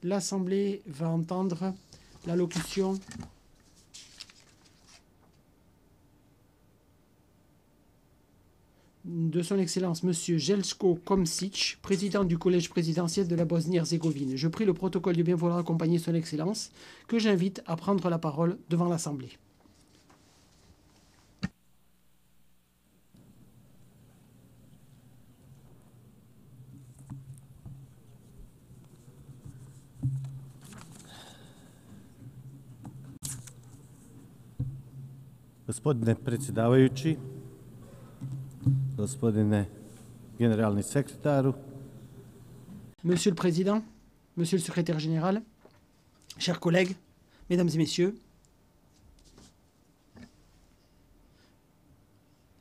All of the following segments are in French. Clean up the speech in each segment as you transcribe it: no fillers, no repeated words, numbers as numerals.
L'Assemblée va entendre l'allocution de son Excellence Monsieur Jelko Komšić, président du Collège présidentiel de la Bosnie-Herzégovine. Je prie le protocole de bien vouloir accompagner son Excellence, que j'invite à prendre la parole devant l'Assemblée. Gospodine predsjedavajući, gospodine generalni sekretaru, Monsieur le Président, Monsieur le Secrétaire Général, chers collègues, Mesdames et Messieurs,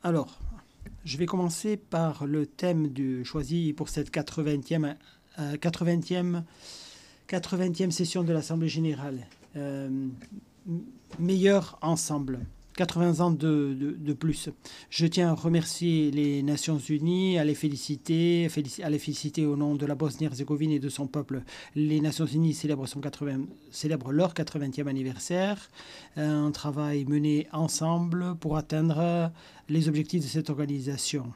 alors, je vais commencer par le thème choisi pour cette 80e session de l'Assemblée générale. Meilleur ensemble. 80 ans de plus. Je tiens à remercier les Nations Unies, à les féliciter au nom de la Bosnie-Herzégovine et de son peuple. Les Nations Unies célèbrent leur 80e anniversaire, un travail mené ensemble pour atteindre les objectifs de cette organisation.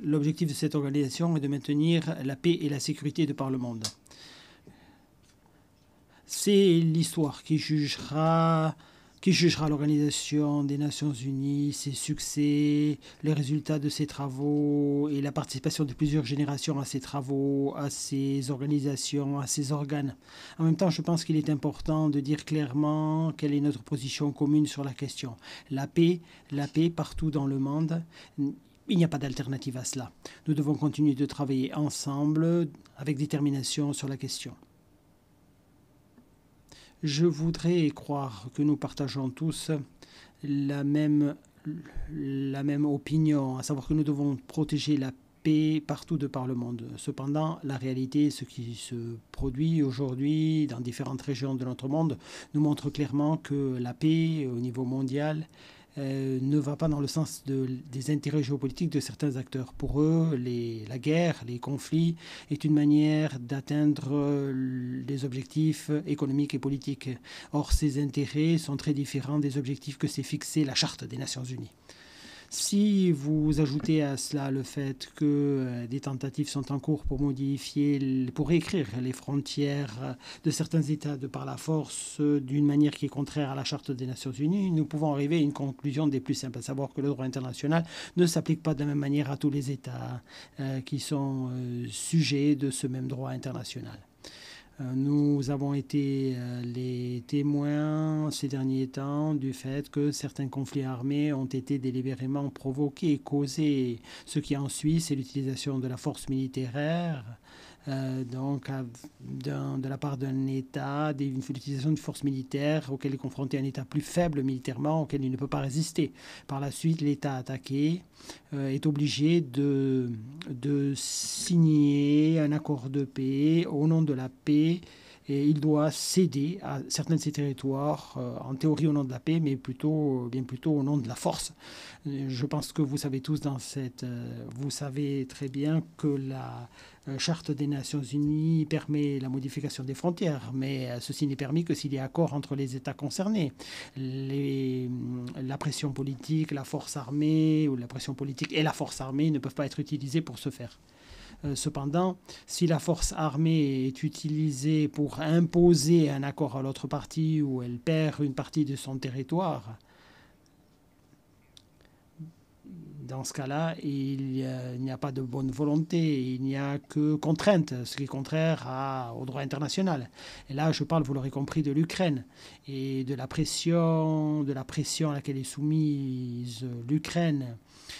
L'objectif de cette organisation est de maintenir la paix et la sécurité de par le monde. C'est l'histoire qui jugera l'Organisation des Nations Unies, ses succès, les résultats de ses travaux et la participation de plusieurs générations à ces travaux, à ces organisations, à ces organes. En même temps, je pense qu'il est important de dire clairement quelle est notre position commune sur la question. La paix partout dans le monde. Il n'y a pas d'alternative à cela. Nous devons continuer de travailler ensemble avec détermination sur la question. Je voudrais croire que nous partageons tous la même opinion, à savoir que nous devons protéger la paix partout de par le monde. Cependant, la réalité, ce qui se produit aujourd'hui dans différentes régions de notre monde, nous montre clairement que la paix au niveau mondial ne va pas dans le sens des intérêts géopolitiques de certains acteurs. Pour eux, la guerre, les conflits est une manière d'atteindre des objectifs économiques et politiques. Or, ces intérêts sont très différents des objectifs que s'est fixé la Charte des Nations Unies. Si vous ajoutez à cela le fait que des tentatives sont en cours pour réécrire les frontières de certains États de par la force d'une manière qui est contraire à la Charte des Nations Unies, nous pouvons arriver à une conclusion des plus simples, à savoir que le droit international ne s'applique pas de la même manière à tous les États qui sont sujets de ce même droit international. Nous avons été les témoins ces derniers temps du fait que certains conflits armés ont été délibérément provoqués et causés. Ce qui en suit, c'est l'utilisation de la force militaire, de la part d'un État, l'utilisation d'une force militaire auquel est confronté un État plus faible militairement, auquel il ne peut pas résister. Par la suite, l'État attaqué est obligé de signer un accord de paix au nom de la paix, et il doit céder à certains de ses territoires, en théorie au nom de la paix, mais bien plutôt au nom de la force. Je pense que vous savez tous vous savez très bien que la Charte des Nations Unies permet la modification des frontières, mais ceci n'est permis que s'il y a accord entre les États concernés. La pression politique, la force armée, ou la pression politique et la force armée ne peuvent pas être utilisées pour ce faire. Cependant, si la force armée est utilisée pour imposer un accord à l'autre partie ou elle perd une partie de son territoire, dans ce cas-là, il n'y a pas de bonne volonté, il n'y a que contrainte, ce qui est contraire au droit international. Et là, je parle, vous l'aurez compris, de l'Ukraine et de la pression à laquelle est soumise l'Ukraine.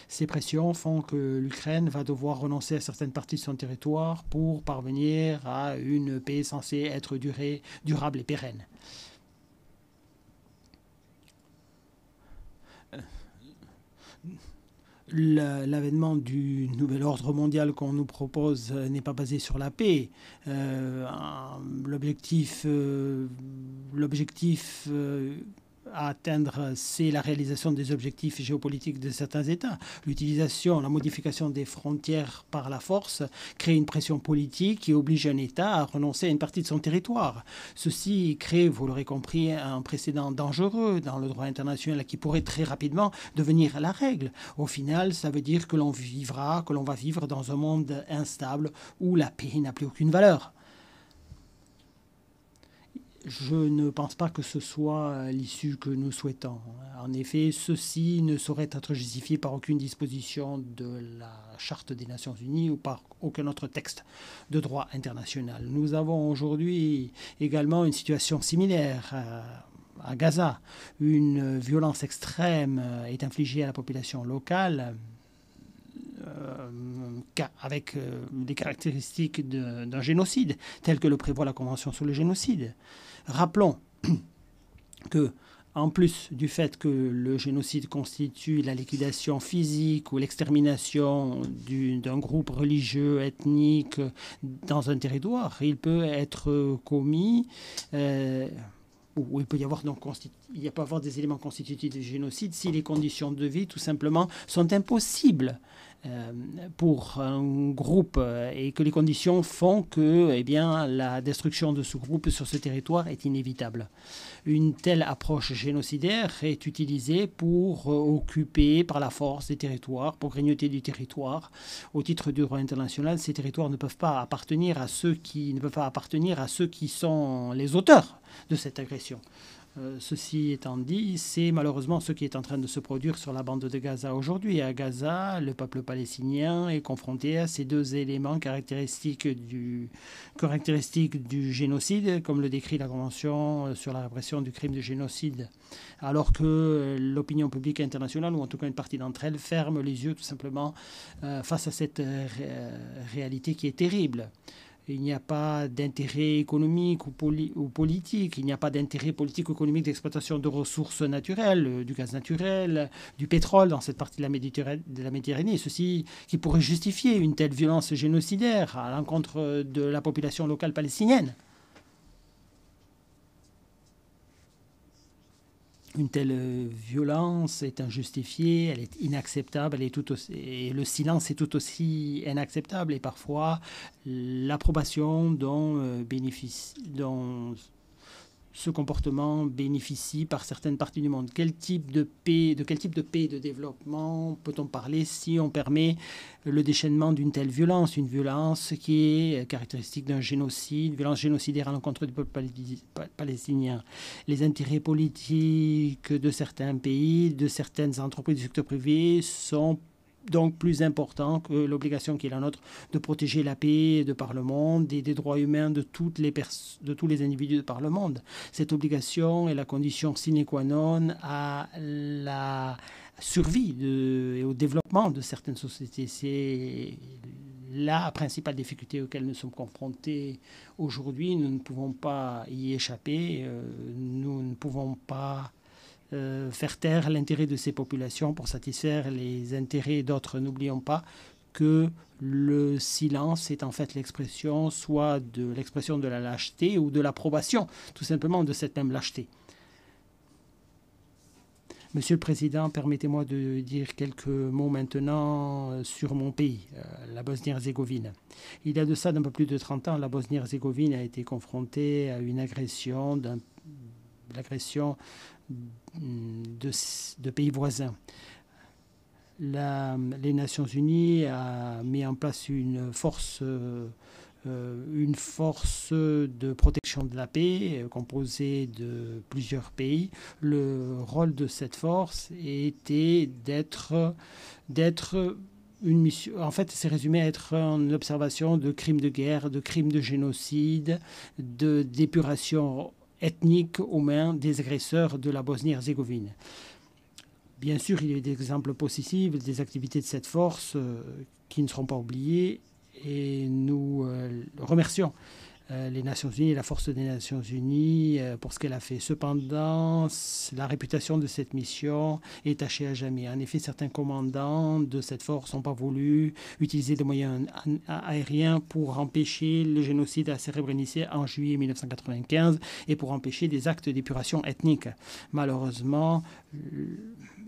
Ces pressions font que l'Ukraine va devoir renoncer à certaines parties de son territoire pour parvenir à une paix censée être durable et pérenne. L'avènement du nouvel ordre mondial qu'on nous propose n'est pas basé sur la paix. L'objectif à atteindre, c'est la réalisation des objectifs géopolitiques de certains États. L'utilisation, la modification des frontières par la force crée une pression politique qui oblige un État à renoncer à une partie de son territoire. Ceci crée, vous l'aurez compris, un précédent dangereux dans le droit international qui pourrait très rapidement devenir la règle. Au final, ça veut dire que l'on va vivre dans un monde instable où la paix n'a plus aucune valeur. Je ne pense pas que ce soit l'issue que nous souhaitons. En effet, ceci ne saurait être justifié par aucune disposition de la Charte des Nations Unies ou par aucun autre texte de droit international. Nous avons aujourd'hui également une situation similaire à Gaza. Une violence extrême est infligée à la population locale avec des caractéristiques d'un génocide, tel que le prévoit la Convention sur le génocide. Rappelons que, en plus du fait que le génocide constitue la liquidation physique ou l'extermination d'un groupe religieux, ethnique dans un territoire, il peut être commis, ou il peut y avoir des éléments constitutifs du génocide si les conditions de vie, tout simplement, sont impossibles pour un groupe et que les conditions font que la destruction de ce groupe sur ce territoire est inévitable. Une telle approche génocidaire est utilisée pour occuper par la force des territoires, pour grignoter du territoire. Au titre du droit international, ces territoires ne peuvent pas appartenir à ceux qui sont les auteurs de cette agression. Ceci étant dit, c'est malheureusement ce qui est en train de se produire sur la bande de Gaza aujourd'hui. À Gaza, le peuple palestinien est confronté à ces deux éléments caractéristiques du génocide, comme le décrit la Convention sur la répression du crime de génocide, alors que l'opinion publique internationale, ou en tout cas une partie d'entre elles, ferme les yeux tout simplement face à cette réalité qui est terrible. Il n'y a pas d'intérêt économique ou politique, il n'y a pas d'intérêt politique ou économique d'exploitation de ressources naturelles, du gaz naturel, du pétrole dans cette partie de la Méditerranée. Ceci qui pourrait justifier une telle violence génocidaire à l'encontre de la population locale palestinienne. Une telle violence est injustifiée, elle est inacceptable, et le silence est tout aussi inacceptable. Et parfois, l'approbation dont ce comportement bénéficie par certaines parties du monde. De quel type de paix et de développement peut-on parler si on permet le déchaînement d'une telle violence, une violence qui est caractéristique d'un génocide, une violence génocidaire à l'encontre du peuple palestinien. Les intérêts politiques de certains pays, de certaines entreprises du secteur privé sont donc plus important que l'obligation qui est la nôtre de protéger la paix de par le monde et des droits humains de tous les individus de par le monde. Cette obligation est la condition sine qua non à la survie et au développement de certaines sociétés. C'est la principale difficulté auxquelles nous sommes confrontés aujourd'hui. Nous ne pouvons pas y échapper. Nous ne pouvons pas faire taire l'intérêt de ces populations pour satisfaire les intérêts d'autres. N'oublions pas que le silence est en fait l'expression soit de l'expression de la lâcheté ou de l'approbation, tout simplement de cette même lâcheté. Monsieur le Président, permettez-moi de dire quelques mots maintenant sur mon pays, la Bosnie-Herzégovine. Il y a de ça d'un peu plus de 30 ans, la Bosnie-Herzégovine a été confrontée à une agression de pays voisins. Les Nations Unies a mis en place une force de protection de la paix composée de plusieurs pays. Le rôle de cette force était d'être une mission. En fait, c'est résumé à être une observation de crimes de guerre, de crimes de génocide, d'épuration ethnique aux mains des agresseurs de la Bosnie-Herzégovine. Bien sûr, il y a des exemples possibles des activités de cette force qui ne seront pas oubliées et nous remercions les Nations Unies, la force des Nations Unies pour ce qu'elle a fait. Cependant, la réputation de cette mission est tachée à jamais. En effet, certains commandants de cette force n'ont pas voulu utiliser des moyens aériens pour empêcher le génocide à Srebrenica en juillet 1995 et pour empêcher des actes d'épuration ethnique. Malheureusement,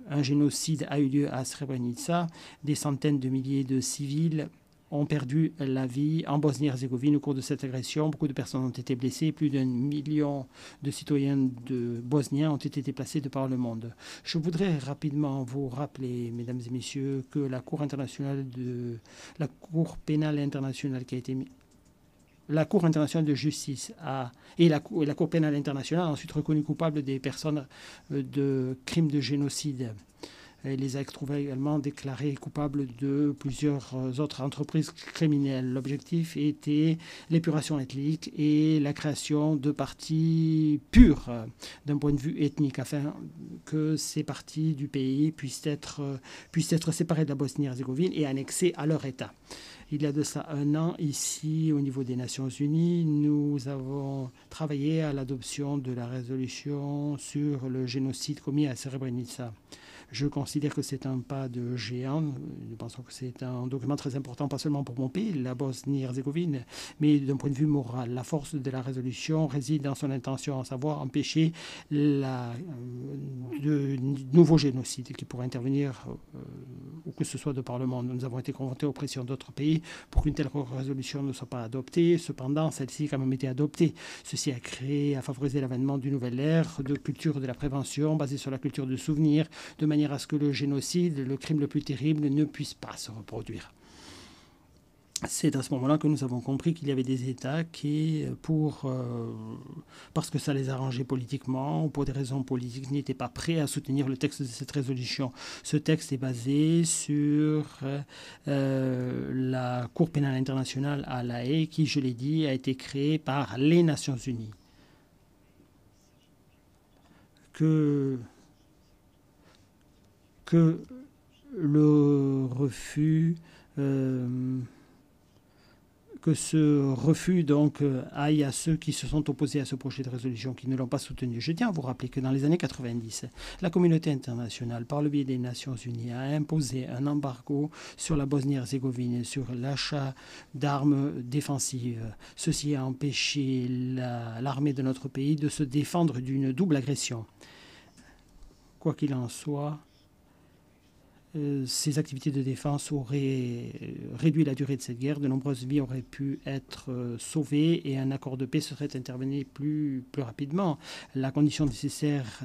un génocide a eu lieu à Srebrenica. Des centaines de milliers de civils ont perdu la vie en Bosnie-Herzégovine au cours de cette agression. Beaucoup de personnes ont été blessées. Plus d'1 million de citoyens bosniens ont été déplacés de par le monde. Je voudrais rapidement vous rappeler, mesdames et messieurs, que la Cour pénale internationale qui a été mise. La Cour internationale de justice et la Cour pénale internationale a ensuite reconnu coupables des personnes de crimes de génocide. Elle les a trouvées également déclarées coupables de plusieurs autres entreprises criminelles. L'objectif était l'épuration ethnique et la création de partis purs d'un point de vue ethnique, afin que ces partis du pays puissent être séparés de la Bosnie-Herzégovine et annexés à leur État. Il y a de ça 1 an, ici, au niveau des Nations Unies, nous avons travaillé à l'adoption de la résolution sur le génocide commis à Srebrenica. Je considère que c'est un pas de géant. Nous pensons que c'est un document très important, pas seulement pour mon pays, la Bosnie-Herzégovine, mais d'un point de vue moral. La force de la résolution réside dans son intention, à savoir empêcher de nouveaux génocides qui pourraient intervenir où que ce soit de par le monde. Nous avons été confrontés aux pressions d'autres pays pour qu'une telle résolution ne soit pas adoptée. Cependant, celle-ci a quand même été adoptée. Ceci a favorisé l'avènement d'une nouvelle ère de culture de la prévention basée sur la culture du souvenir, de manière à ce que le génocide, le crime le plus terrible, ne puisse pas se reproduire. C'est à ce moment-là que nous avons compris qu'il y avait des États qui, parce que ça les arrangeait politiquement ou pour des raisons politiques, n'étaient pas prêts à soutenir le texte de cette résolution. Ce texte est basé sur la Cour pénale internationale à La Haye, qui, je l'ai dit, a été créée par les Nations Unies. Que ce refus donc aille à ceux qui se sont opposés à ce projet de résolution, qui ne l'ont pas soutenu. Je tiens à vous rappeler que dans les années 90, la communauté internationale, par le biais des Nations Unies, a imposé un embargo sur la Bosnie-Herzégovine, sur l'achat d'armes défensives. Ceci a empêché l'armée de notre pays de se défendre d'une double agression. Quoi qu'il en soit, ces activités de défense auraient réduit la durée de cette guerre. De nombreuses vies auraient pu être sauvées et un accord de paix serait intervenu plus rapidement. La condition nécessaire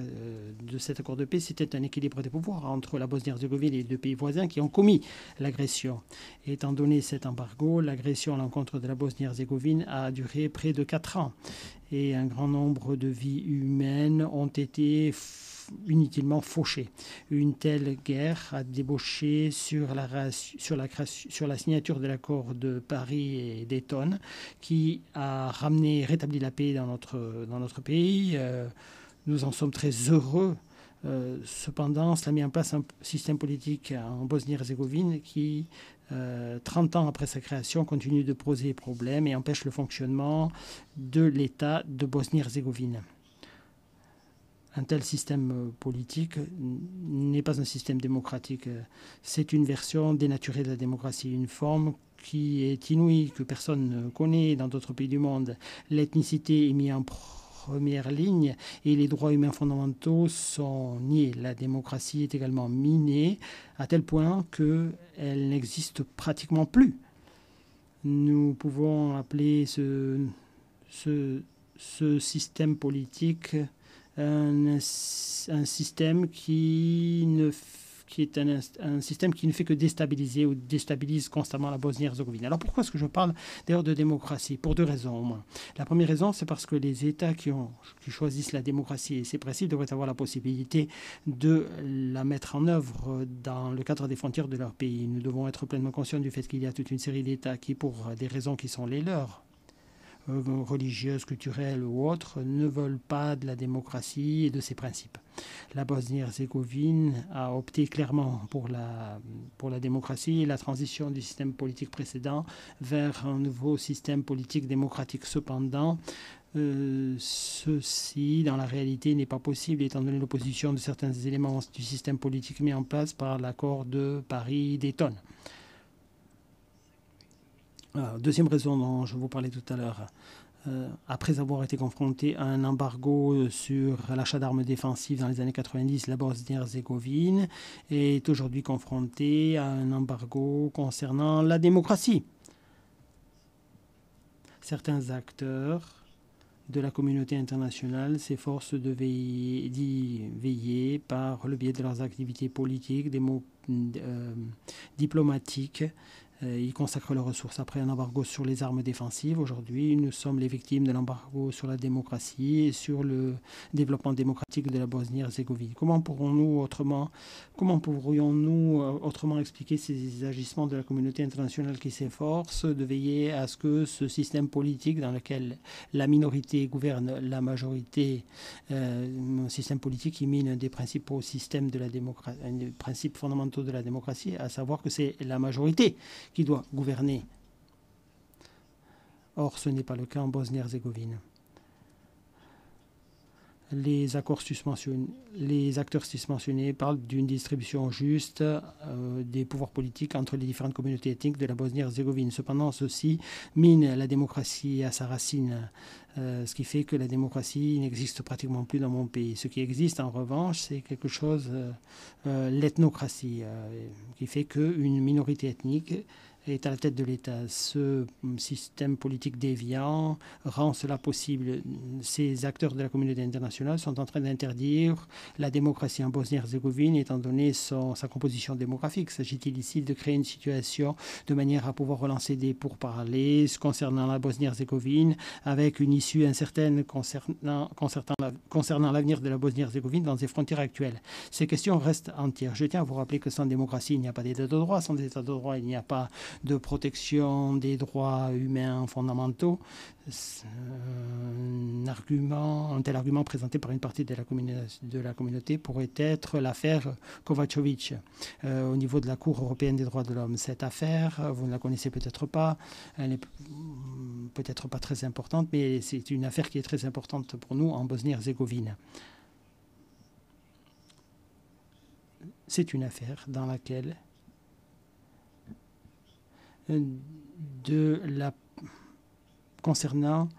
de cet accord de paix, c'était un équilibre des pouvoirs entre la Bosnie-Herzégovine et les 2 pays voisins qui ont commis l'agression. Étant donné cet embargo, l'agression à l'encontre de la Bosnie-Herzégovine a duré près de 4 ans. Et un grand nombre de vies humaines ont été inutilement fauchées. Une telle guerre a débouché sur la signature de l'accord de Paris et Dayton, qui a rétabli la paix dans notre pays. Nous en sommes très heureux. Cependant, cela a mis en place un système politique en Bosnie-Herzégovine qui, 30 ans après sa création, continue de poser problème et empêche le fonctionnement de l'État de Bosnie-Herzégovine. Un tel système politique n'est pas un système démocratique. C'est une version dénaturée de la démocratie, une forme qui est inouïe, que personne ne connaît dans d'autres pays du monde. L'ethnicité est mise en première ligne et les droits humains fondamentaux sont niés. La démocratie est également minée à tel point qu'elle n'existe pratiquement plus. Nous pouvons appeler ce système politique un système qui est un système qui ne fait que déstabiliser ou déstabilise constamment la Bosnie-Herzégovine. Alors pourquoi est-ce que je parle d'ailleurs de démocratie? Pour 2 raisons au moins. La première raison, c'est parce que les États qui choisissent la démocratie et ses principes devraient avoir la possibilité de la mettre en œuvre dans le cadre des frontières de leur pays. Nous devons être pleinement conscients du fait qu'il y a toute une série d'États qui, pour des raisons qui sont les leurs, religieuses, culturelles ou autres, ne veulent pas de la démocratie et de ses principes. La Bosnie-Herzégovine a opté clairement pour la démocratie et la transition du système politique précédent vers un nouveau système politique démocratique. Cependant, ceci, dans la réalité, n'est pas possible étant donné l'opposition de certains éléments du système politique mis en place par l'accord de Paris-Dayton. Deuxième raison dont je vous parlais tout à l'heure. Après avoir été confronté à un embargo sur l'achat d'armes défensives dans les années 90, la Bosnie-Herzégovine est aujourd'hui confrontée à un embargo concernant la démocratie. Certains acteurs de la communauté internationale s'efforcent d'y veiller par le biais de leurs activités politiques, diplomatiques. Ils consacrent leurs ressources après un embargo sur les armes défensives. Aujourd'hui, nous sommes les victimes de l'embargo sur la démocratie et sur le développement démocratique de la Bosnie-Herzégovine. Comment pourrions-nous autrement expliquer ces agissements de la communauté internationale qui s'efforce de veiller à ce que ce système politique dans lequel la minorité gouverne la majorité, un système politique qui mine des principes des principes fondamentaux de la démocratie, à savoir que c'est la majorité qui doit gouverner. Or, ce n'est pas le cas en Bosnie-Herzégovine. Les acteurs susmentionnés parlent d'une distribution juste des pouvoirs politiques entre les différentes communautés ethniques de la Bosnie-Herzégovine. Cependant, ceci mine la démocratie à sa racine, ce qui fait que la démocratie n'existe pratiquement plus dans mon pays. Ce qui existe en revanche, c'est quelque chose, l'ethnocratie, qui fait qu'une minorité ethnique est à la tête de l'État. Ce système politique déviant rend cela possible. Ces acteurs de la communauté internationale sont en train d'interdire la démocratie en Bosnie-Herzégovine, étant donné sa composition démographique. S'agit-il ici de créer une situation de manière à pouvoir relancer des pourparlers concernant la Bosnie-Herzégovine, avec une issue incertaine concernant l'avenir de la Bosnie-Herzégovine dans ses frontières actuelles? Ces questions restent entières. Je tiens à vous rappeler que sans démocratie, il n'y a pas d'état de droit. Sans état de droit, il n'y a pas de protection des droits humains fondamentaux. Un tel argument présenté par une partie de la communauté pourrait être l'affaire Kovačević au niveau de la Cour européenne des droits de l'homme. Cette affaire, vous ne la connaissez peut-être pas, elle n'est peut-être pas très importante, mais c'est une affaire qui est très importante pour nous en Bosnie-Herzégovine. C'est une affaire dans laquelle concernant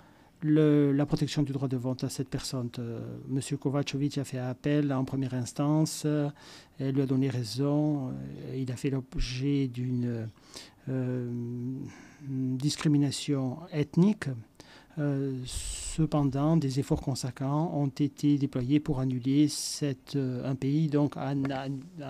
la protection du droit de vote à cette personne. M. Kovačević a fait appel en première instance, elle lui a donné raison, il a fait l'objet d'une discrimination ethnique. Cependant, des efforts conséquents ont été déployés pour annuler un pays donc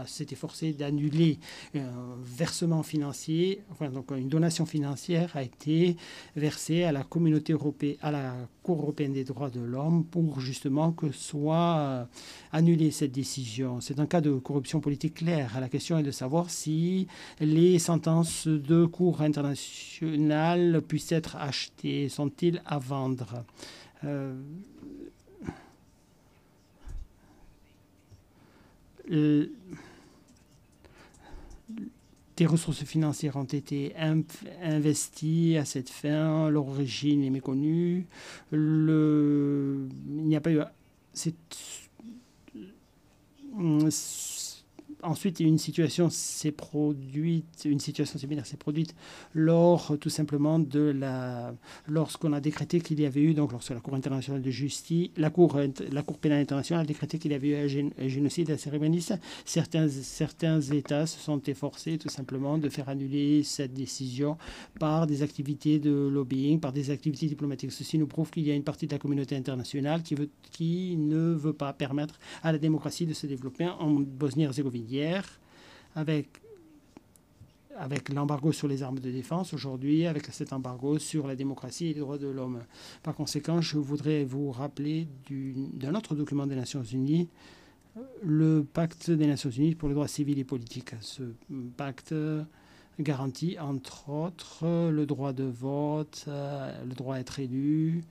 s'est efforcé d'annuler un versement financier, donc une donation financière a été versée à la communauté européenne, à la Cour européenne des droits de l'homme pour justement que soit annulée cette décision. C'est un cas de corruption politique claire. La question est de savoir si les sentences de cour internationales puissent être achetées. Sont-ils à vendre? Des ressources financières ont été investies à cette fin, leur origine est méconnue. Il n'y a pas eu... Ensuite, une situation similaire s'est produite tout simplement lorsqu'on a décrété qu'il y avait eu, donc lorsque la Cour internationale de justice, la Cour pénale internationale a décrété qu'il y avait eu un génocide à Srebrenica. Certains États se sont efforcés tout simplement de faire annuler cette décision par des activités de lobbying, par des activités diplomatiques. Ceci nous prouve qu'il y a une partie de la communauté internationale qui ne veut pas permettre à la démocratie de se développer en Bosnie-Herzégovine. Hier, avec l'embargo sur les armes de défense, aujourd'hui avec cet embargo sur la démocratie et les droits de l'homme. Par conséquent, je voudrais vous rappeler d'un autre document des Nations Unies, le pacte des Nations Unies pour les droits civils et politiques. Ce pacte garantit entre autres le droit de vote, le droit à être élu,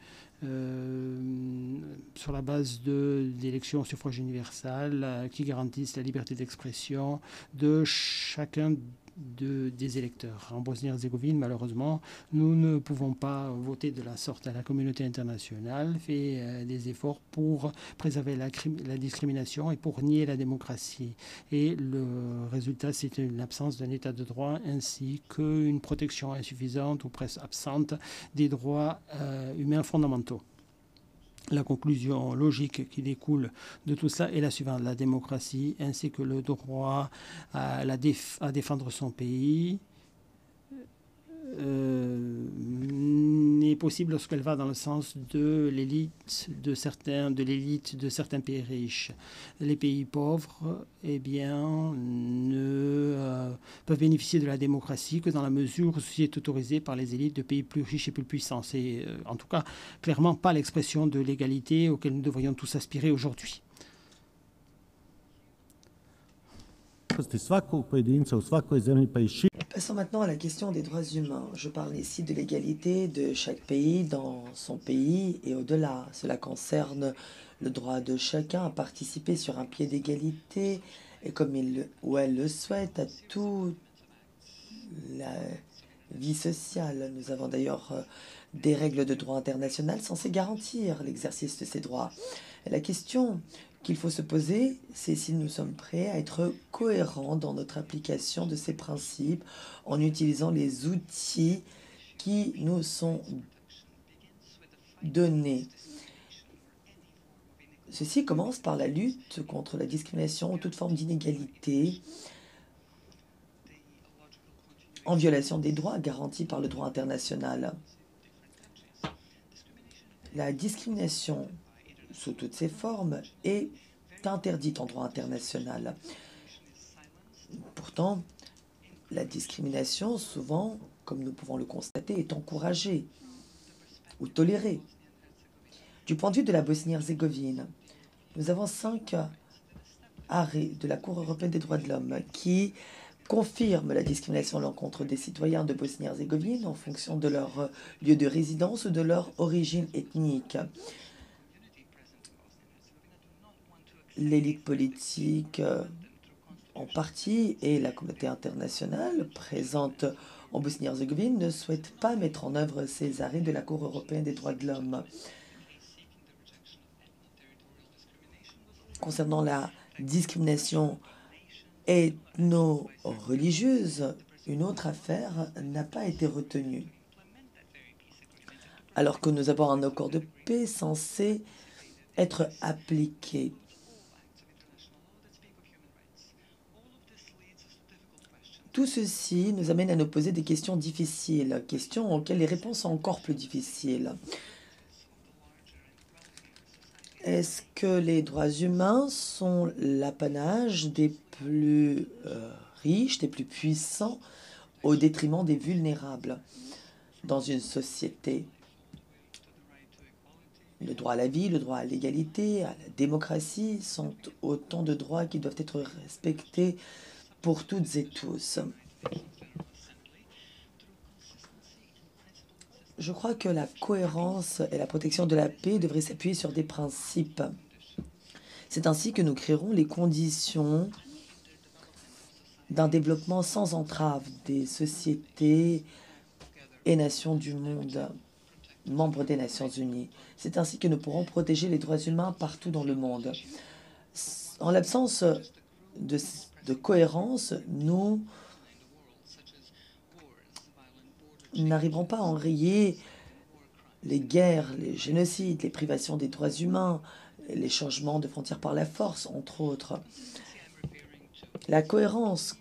sur la base d'élections au suffrage universel qui garantissent la liberté d'expression de chacun des électeurs. En Bosnie-Herzégovine, malheureusement, nous ne pouvons pas voter de la sorte. La communauté internationale fait des efforts pour préserver la discrimination et pour nier la démocratie. Et le résultat, c'est une absence d'un état de droit ainsi qu'une protection insuffisante ou presque absente des droits humains fondamentaux. La conclusion logique qui découle de tout cela est la suivante. La démocratie ainsi que le droit à défendre son pays n'est possible lorsqu'elle va dans le sens de l'élite de certains pays riches. Les pays pauvres, eh bien, ne peuvent bénéficier de la démocratie que dans la mesure où ceci est autorisé par les élites de pays plus riches et plus puissants. C'est en tout cas clairement pas l'expression de l'égalité auquel nous devrions tous aspirer aujourd'hui. Passons maintenant à la question des droits humains. Je parle ici de l'égalité de chaque pays dans son pays et au-delà. Cela concerne le droit de chacun à participer sur un pied d'égalité et comme il ou elle le souhaite à toute la vie sociale. Nous avons d'ailleurs des règles de droit international censées garantir l'exercice de ces droits. Et la question qu'il faut se poser, c'est si nous sommes prêts à être cohérents dans notre application de ces principes en utilisant les outils qui nous sont donnés. Ceci commence par la lutte contre la discrimination ou toute forme d'inégalité en violation des droits garantis par le droit international. La discrimination sous toutes ses formes est interdite en droit international. Pourtant, la discrimination, souvent, comme nous pouvons le constater, est encouragée ou tolérée. Du point de vue de la Bosnie-Herzégovine, nous avons 5 arrêts de la Cour européenne des droits de l'homme qui confirment la discrimination à l'encontre des citoyens de Bosnie-Herzégovine en fonction de leur lieu de résidence ou de leur origine ethnique. L'élite politique en partie et la communauté internationale présente en Bosnie-Herzégovine ne souhaitent pas mettre en œuvre ces arrêts de la Cour européenne des droits de l'homme. Concernant la discrimination ethno-religieuse, une autre affaire n'a pas été retenue. Alors que nous avons un accord de paix censé être appliqué. Tout ceci nous amène à nous poser des questions difficiles, questions auxquelles les réponses sont encore plus difficiles. Est-ce que les droits humains sont l'apanage des plus riches, des plus puissants, au détriment des vulnérables dans une société? Le droit à la vie, le droit à l'égalité, à la démocratie sont autant de droits qui doivent être respectés pour toutes et tous. Je crois que la cohérence et la protection de la paix devraient s'appuyer sur des principes. C'est ainsi que nous créerons les conditions d'un développement sans entrave des sociétés et nations du monde, membres des Nations Unies. C'est ainsi que nous pourrons protéger les droits humains partout dans le monde. En l'absence de cohérence, nous n'arriverons pas à enrayer les guerres, les génocides, les privations des droits humains, les changements de frontières par la force, entre autres. La cohérence,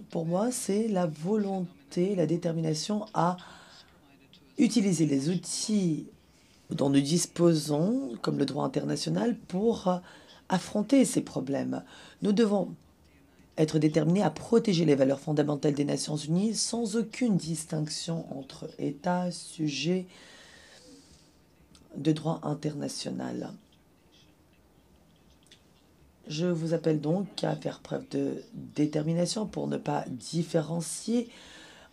pour moi, c'est la volonté, la détermination à utiliser les outils dont nous disposons, comme le droit international, pour affronter ces problèmes. Nous devons être déterminés à protéger les valeurs fondamentales des Nations Unies sans aucune distinction entre États, sujets de droit international. Je vous appelle donc à faire preuve de détermination pour ne pas différencier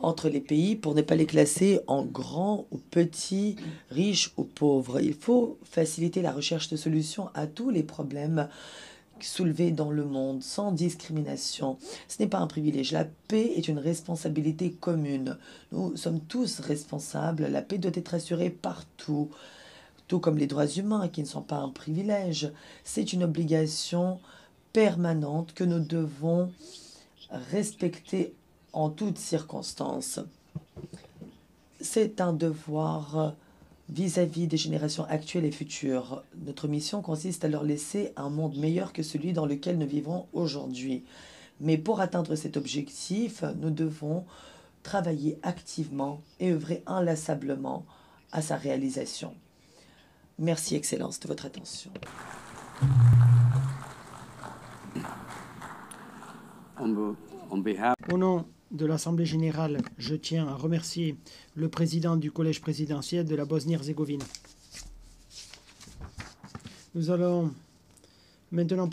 entre les pays, pour ne pas les classer en grands ou petits, riches ou pauvres. Il faut faciliter la recherche de solutions à tous les problèmes soulevés dans le monde, sans discrimination. Ce n'est pas un privilège. La paix est une responsabilité commune. Nous sommes tous responsables. La paix doit être assurée partout, tout comme les droits humains qui ne sont pas un privilège. C'est une obligation permanente que nous devons respecter en toutes circonstances. C'est un devoir vis-à-vis des générations actuelles et futures. Notre mission consiste à leur laisser un monde meilleur que celui dans lequel nous vivons aujourd'hui. Mais pour atteindre cet objectif, nous devons travailler activement et œuvrer inlassablement à sa réalisation. Merci, Excellence, de votre attention. Au nom de l'Assemblée générale, je tiens à remercier le président du Collège présidentiel de la Bosnie-Herzégovine. Nous allons maintenant